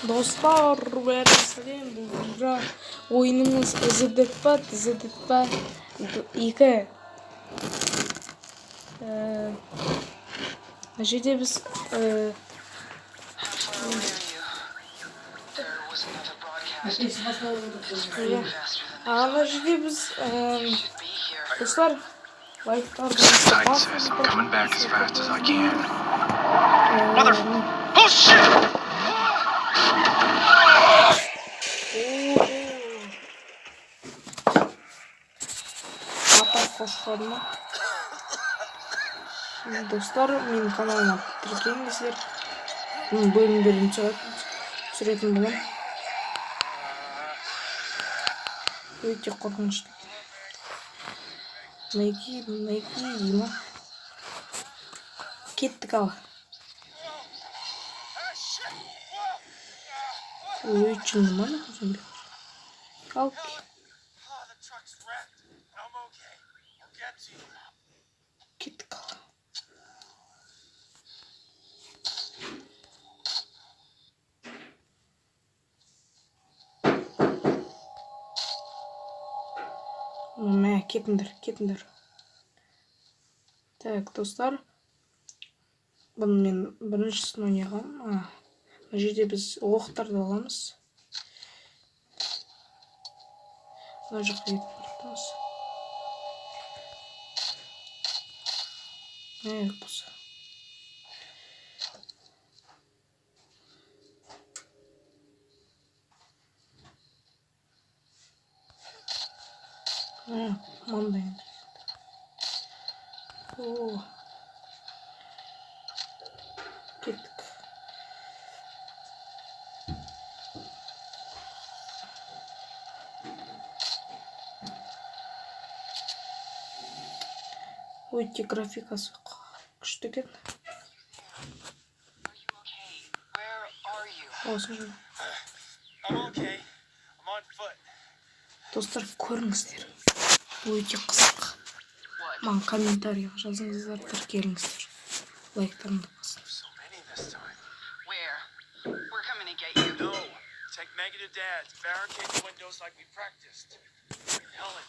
Достар, бәрі сәлем. Бұл ойынымыз ізідетпа 2. Мына жерде біз ана жерде біз достар лайктарды қосқаныма достар, менің каналыма тіркеліңіздер. Бөлімдерін түсіретін боламын. Өте қорқынышты. Найки деймін. Кеттік ал. Өйчінді ма? Ал. Кеттік ал. Мә, кетіңдер. Так, достар. Бұны мен біріншісін ойнағам. Мына жерде біз оқтарды аламыз. Мына жаққа кетіп тұрмыз. Бұсы. Маңдайын. Кеттік. Өте графикасы күшті екен. Достар, көріңіздер. Өте қызық. Маған комментарийға жазыңыздар, тіркеліңіздер. Лайктарымды басыңыз. Take negative dads, barricade the windows like we practiced. Helen,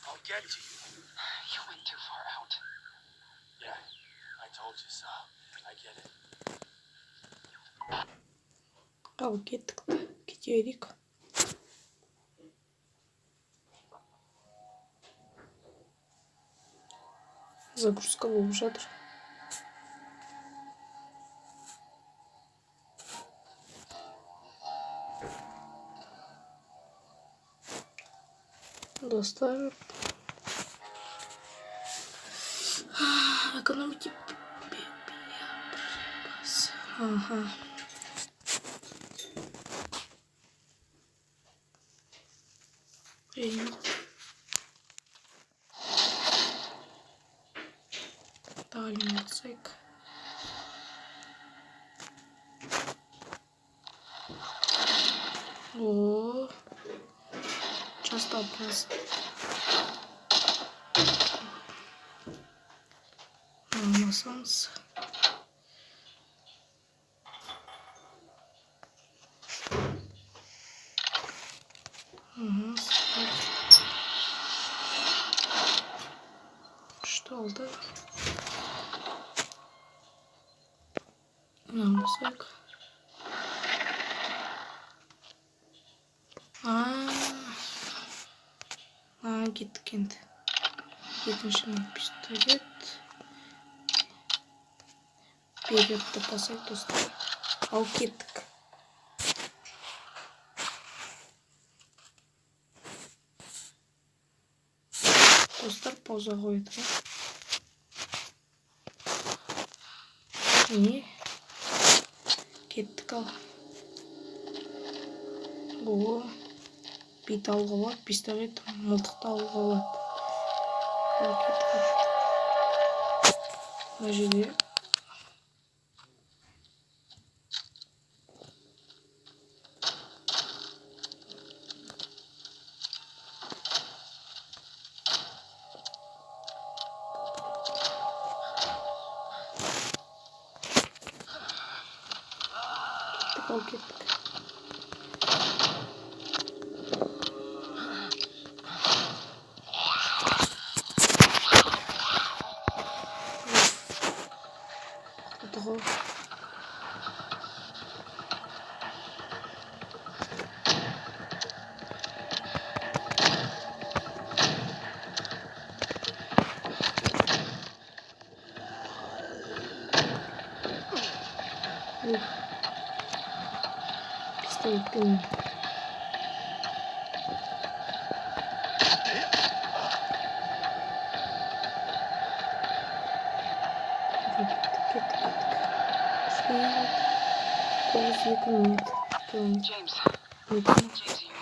I'll get to you. You went too far out. Yeah, I told you so. I get it. Ал кеттік. Кетерік. Загрузка болып жатыр. Достар, экономите. Далее сайк. О, часто образ. Масанс. Что oldu? Намысак. Кеттік енді. Екінші пистолет. Беретті пасай достар. Ал кеттік. Достар, пауза қойды. Не? Кеттік ал. О, бит алға болады, пистолет мылтықты алға болады. Кеттік ал. Мына жерде кеттік. Того. Пистолет пин. Який нет. James, Нікому. James,